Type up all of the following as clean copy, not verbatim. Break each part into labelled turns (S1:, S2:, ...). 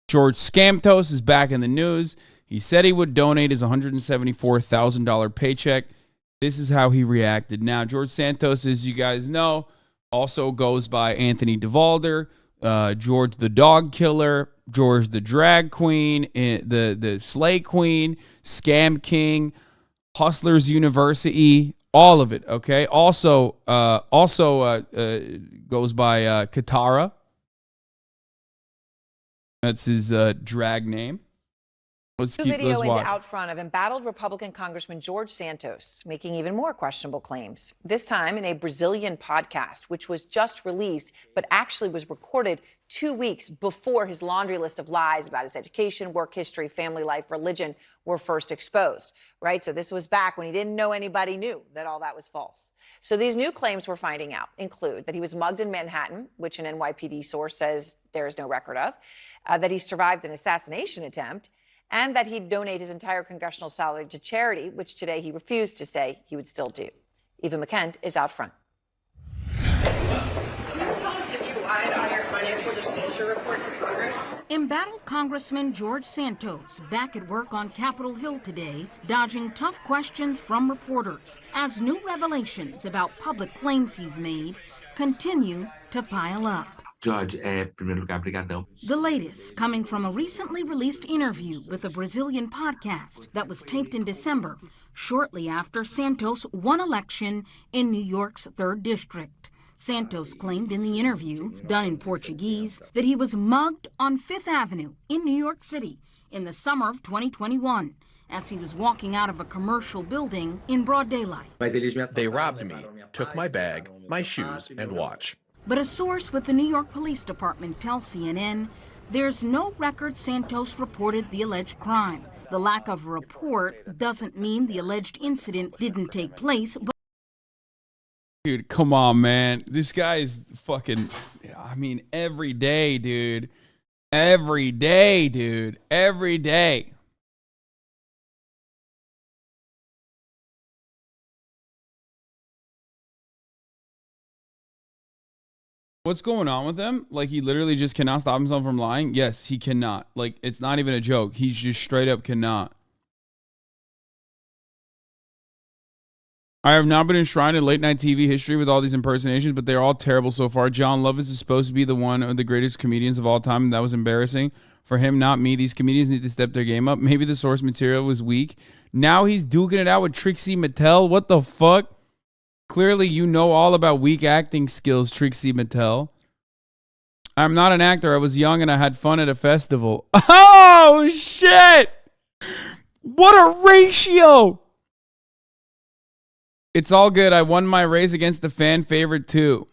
S1: George Santos is back in the news. He said he would donate his $174,000 paycheck. This is how he reacted. Now, George Santos, as you guys know, also goes by Anthony DeValder, George the Dog Killer, George the Drag Queen, the Slay Queen, Scam King, Hustlers University, all of it, okay? Also goes by Katara. That's his drag name. Let's watch.
S2: Out front of embattled Republican Congressman George Santos, making even more questionable claims. This time in a Brazilian podcast, which was just released, but actually was recorded 2 weeks before his laundry list of lies about his education, work history, family life, religion were first exposed, right? So this was back when he didn't know anybody knew that all that was false. So these new claims we're finding out include that he was mugged in Manhattan, which an NYPD source says there is no record of, that he survived an assassination attempt, and that he'd donate his entire congressional salary to charity, which today he refused to say he would still do. Eva McKend is out front.
S3: Can you tell us if you lied on your financial disclosure report to Congress?
S4: Embattled Congressman George Santos back at work on Capitol Hill today, dodging tough questions from reporters as new revelations about public claims he's made continue to pile up.
S5: Judge, primeiro lugar, obrigadão.
S4: The latest coming from a recently released interview with a Brazilian podcast that was taped in December, shortly after Santos won election in New York's 3rd District. Santos claimed in the interview, done in Portuguese, that he was mugged on 5th Avenue in New York City in the summer of 2021 as he was walking out of a commercial building in broad daylight.
S6: They robbed me, took my bag, my shoes, and watch.
S4: But a source with the New York Police Department tells CNN there's no record Santos reported the alleged crime. The lack of a report doesn't mean the alleged incident didn't take place. But
S1: dude, come on, man. This guy is fucking, I mean, every day, dude. Every day, dude. Every day. What's going on with him? Like, he literally just cannot stop himself from lying? Yes, he cannot. Like, it's not even a joke. He's just straight up cannot. I have not been enshrined in late night TV history with all these impersonations, but they're all terrible so far. John Lovitz is supposed to be the one of the greatest comedians of all time, and that was embarrassing. For him, not me. These comedians need to step their game up. Maybe the source material was weak. Now he's duking it out with Trixie Mattel. What the fuck? Clearly, you know all about weak acting skills, Trixie Mattel. I'm not an actor. I was young and I had fun at a festival. Oh, shit! What a ratio! It's all good. I won my race against the fan favorite, too.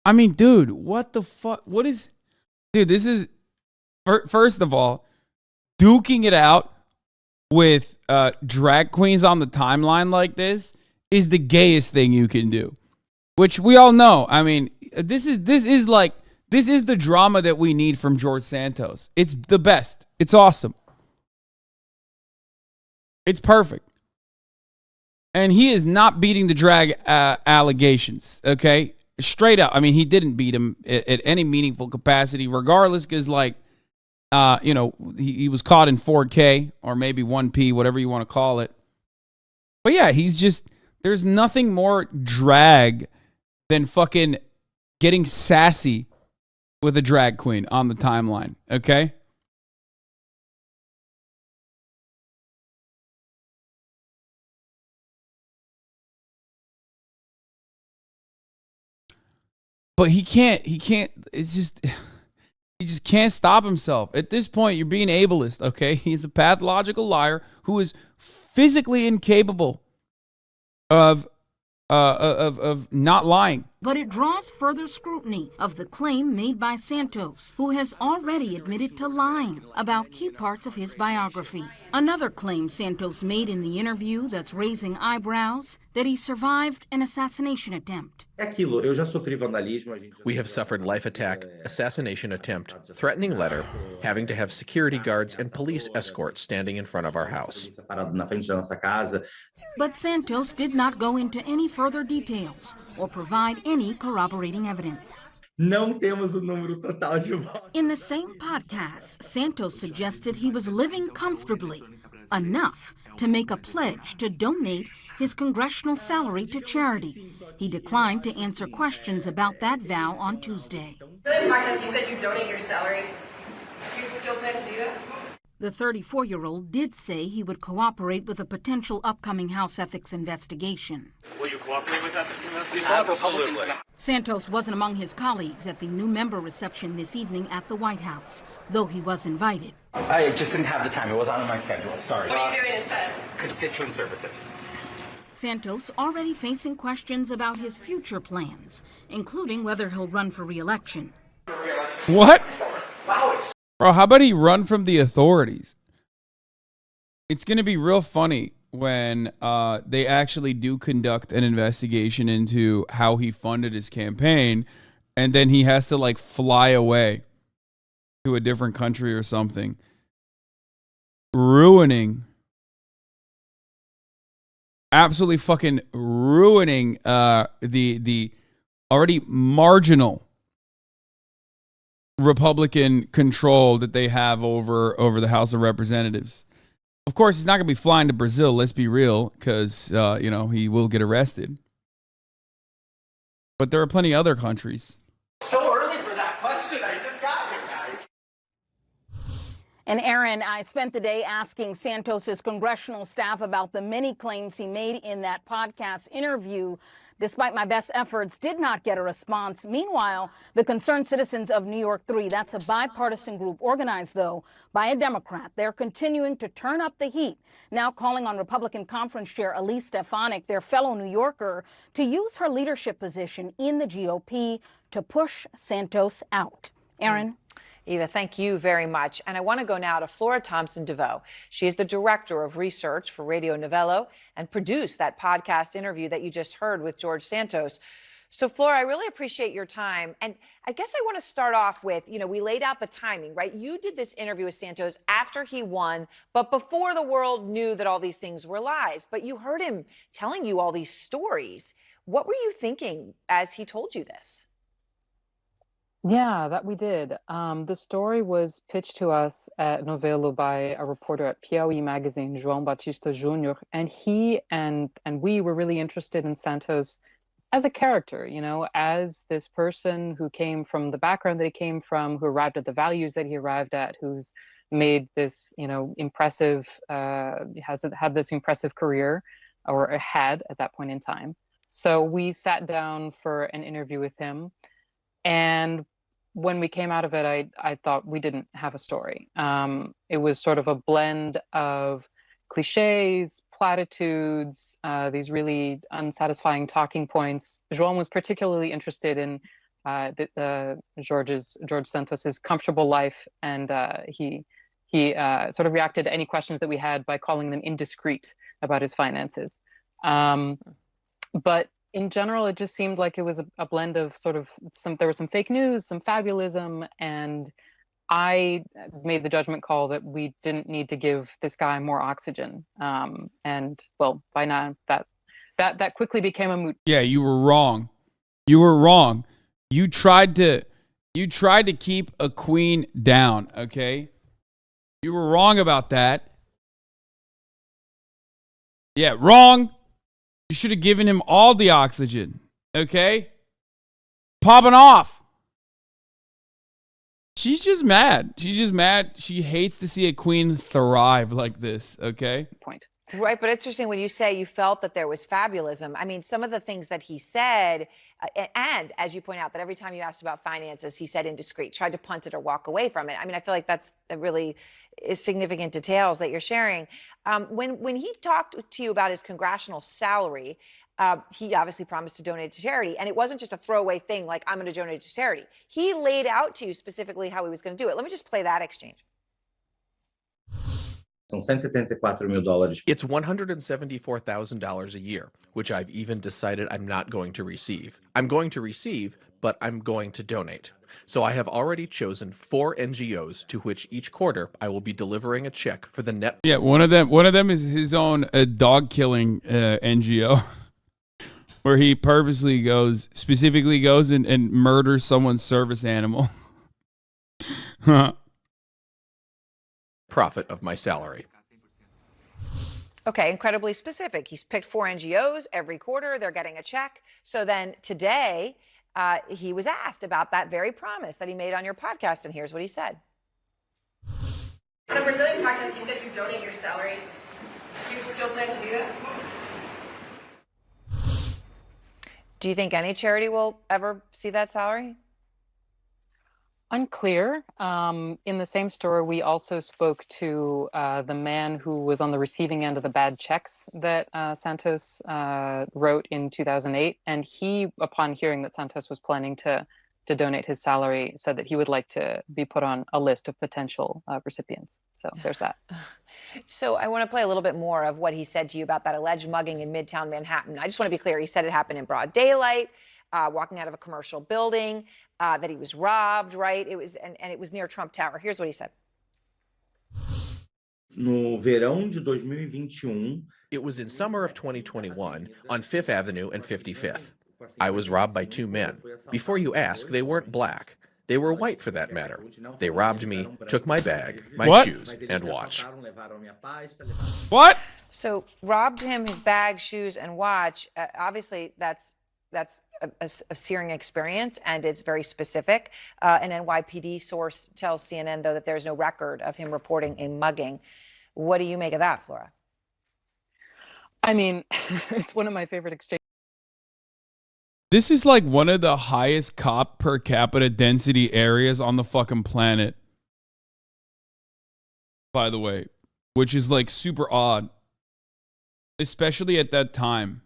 S1: I mean, dude, what the fuck? What is... Dude, this is... First of all... duking it out with drag queens on the timeline like this is the gayest thing you can do, which we all know. I mean, this is the drama that we need from George Santos. It's the best. It's awesome. It's perfect. And he is not beating the drag allegations, okay? Straight up. I mean, he didn't beat him at any meaningful capacity, regardless, because, like, he was caught in 4K or maybe 1P, whatever you want to call it. But yeah, there's nothing more drag than fucking getting sassy with a drag queen on the timeline, okay? But he can't, it's just... He just can't stop himself. At this point, you're being ableist, okay? He's a pathological liar who is physically incapable of not lying.
S4: But it draws further scrutiny of the claim made by Santos, who has already admitted to lying about key parts of his biography. Another claim Santos made in the interview that's raising eyebrows, that he survived an assassination attempt.
S6: We have suffered life attack, assassination attempt, threatening letter, having to have security guards and police escorts standing in front of our house.
S4: But Santos did not go into any further details or provide any corroborating evidence. In the same podcast, Santos suggested he was living comfortably, enough to make a pledge to donate his congressional salary to charity. He declined to answer questions about that vow on Tuesday.
S3: The podcast, you said you donate your salary. Do you still plan to do that?
S4: The 34-year-old did say he would cooperate with a potential upcoming House ethics investigation.
S7: Will you cooperate with ethics investigation? Absolutely.
S4: Santos wasn't among his colleagues at the new member reception this evening at the White House, though he was invited.
S8: I just didn't have the time. It wasn't on my schedule. Sorry.
S3: What are you doing instead?
S8: Constituent services.
S4: Santos already facing questions about his future plans, including whether he'll run for re-election.
S1: What? Bro, how about he run from the authorities? It's going to be real funny when they actually do conduct an investigation into how he funded his campaign, and then he has to like fly away to a different country or something, absolutely fucking ruining the already marginal Republican control that they have over the House of Representatives. Of course, he's not going to be flying to Brazil, let's be real, because, he will get arrested. But there are plenty of other countries.
S8: So early for that question. I just got here, guys.
S4: And Aaron, I spent the day asking Santos's congressional staff about the many claims he made in that podcast interview. Despite my best efforts, did not get a response. Meanwhile, the Concerned Citizens of New York 3, that's a bipartisan group organized, though, by a Democrat. They're continuing to turn up the heat, now calling on Republican Conference Chair Elise Stefanik, their fellow New Yorker, to use her leadership position in the GOP to push Santos out. Aaron?
S2: Eva, thank you very much. And I want to go now to Flora Thompson DeVoe. She is the director of research for Radio Novello and produced that podcast interview that you just heard with George Santos. So, Flora, I really appreciate your time. And I guess I want to start off with, we laid out the timing, right? You did this interview with Santos after he won, but before the world knew that all these things were lies. But you heard him telling you all these stories. What were you thinking as he told you this?
S9: Yeah, that we did. The story was pitched to us at Novello by a reporter at Piauí magazine, João Batista Jr., and he and we were really interested in Santos as a character, as this person who came from the background that he came from, who arrived at the values that he arrived at, who's made this, impressive, has had this impressive career, or had at that point in time. So we sat down for an interview with him, and when we came out of it, I thought we didn't have a story. It was sort of a blend of cliches, platitudes, these really unsatisfying talking points. João was particularly interested in George Santos's comfortable life, and he sort of reacted to any questions that we had by calling them indiscreet about his finances. But in general, it just seemed like it was a blend of there was some fake news, some fabulism, and I made the judgment call that we didn't need to give this guy more oxygen. And well, by now that quickly became a moot.
S1: Yeah, you were wrong. You were wrong. You tried to keep a queen down, okay? You were wrong about that. Yeah, wrong. You should have given him all the oxygen, okay? Popping off. She's just mad. She's just mad. She hates to see a queen thrive like this, okay?
S9: Point.
S2: Right, but it's interesting when you say you felt that there was fabulism. I mean, some of the things that he said, and as you point out, that every time you asked about finances, he said indiscreet, tried to punt it or walk away from it. I mean, I feel like that really is significant details that you're sharing. When he talked to you about his congressional salary, he obviously promised to donate to charity, and it wasn't just a throwaway thing like, I'm going to donate to charity. He laid out to you specifically how he was going to do it. Let me just play that exchange.
S10: São $174.000.
S6: It's $174,000 a year, which I've even decided I'm not going to receive. I'm going to receive, but I'm going to donate. So I have already chosen 4 NGOs to which each quarter I will be delivering a check for the net.
S1: Yeah, one of them is his own dog killing NGO, where he specifically goes and murders someone's service animal.
S6: Profit of my salary.
S2: Okay, incredibly specific. He's picked 4 NGOs every quarter. They're getting a check. So then today, he was asked about that very promise that he made on your podcast, and here's what he said.
S3: On a Brazilian podcast, you said you donate your salary. Do you still plan to do that?
S2: Do you think any charity will ever see that salary?
S9: Unclear. In the same story, we also spoke to the man who was on the receiving end of the bad checks that Santos wrote in 2008. And he, upon hearing that Santos was planning to donate his salary, said that he would like to be put on a list of potential recipients. So there's that.
S2: So I want to play a little bit more of what he said to you about that alleged mugging in Midtown Manhattan. I just want to be clear. He said it happened in broad daylight. Walking out of a commercial building, that he was robbed, right? It was, and it was near Trump Tower. Here's what he said.
S10: No verão de 2021.
S6: It was in summer of 2021 on 5th Avenue and 55th. I was robbed by 2 men. Before you ask, they weren't black. They were white for that matter. They robbed me, took my bag, my shoes, and watch.
S1: What?
S2: So robbed him, his bag, shoes, and watch. Obviously, that's a searing experience, and it's very specific. An NYPD source tells CNN, though, that there's no record of him reporting a mugging. What do you make of that, Flora?
S9: I mean, it's one of my favorite exchanges.
S1: This is like one of the highest cop per capita density areas on the fucking planet, by the way, which is like super odd, especially at that time.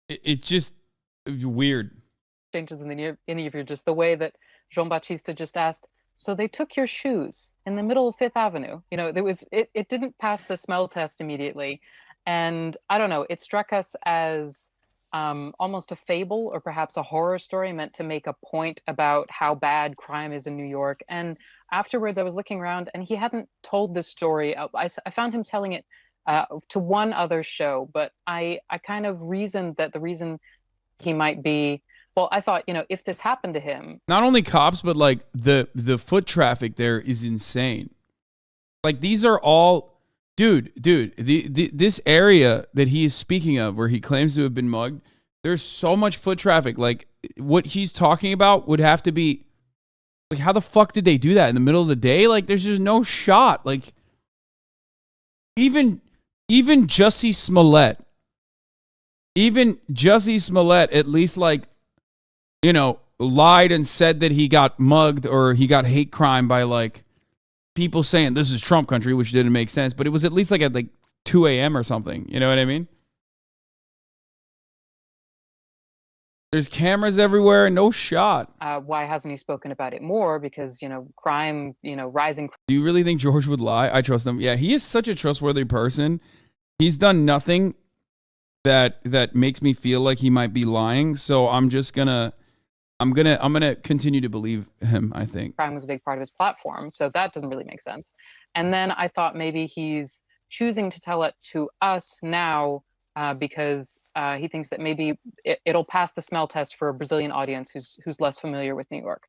S1: It's just weird.
S9: Exchanges in the interview, just the way that João Batista just asked, so they took your shoes in the middle of 5th Avenue. You know, it didn't pass the smell test immediately. And I don't know, it struck us as almost a fable or perhaps a horror story meant to make a point about how bad crime is in New York. And afterwards I was looking around and he hadn't told this story. I found him telling it to one other show, but I kind of reasoned that the reason he might be, well, I thought, you know, if this happened to him.
S1: Not only cops, but like the foot traffic there is insane. Like these are all, dude, this area that he is speaking of where he claims to have been mugged, there's so much foot traffic. Like what he's talking about would have to be, like how the fuck did they do that in the middle of the day? Like there's just no shot. Like even Jussie Smollett, at least like, you know, lied and said that he got mugged or he got hate crime by like people saying this is Trump country, which didn't make sense, but it was at least like at like 2 a.m. or something. You know what I mean? There's cameras everywhere, no shot.
S9: Why hasn't he spoken about it more? Because, you know, crime, you know, rising.
S1: Do you really think George would lie? I trust him. Yeah, he is such a trustworthy person. He's done nothing that makes me feel like he might be lying. So I'm gonna continue to believe him, I think.
S9: Crime was a big part of his platform, so that doesn't really make sense. And then I thought maybe he's choosing to tell it to us now because he thinks that maybe it'll pass the smell test for a Brazilian audience who's less familiar with New York.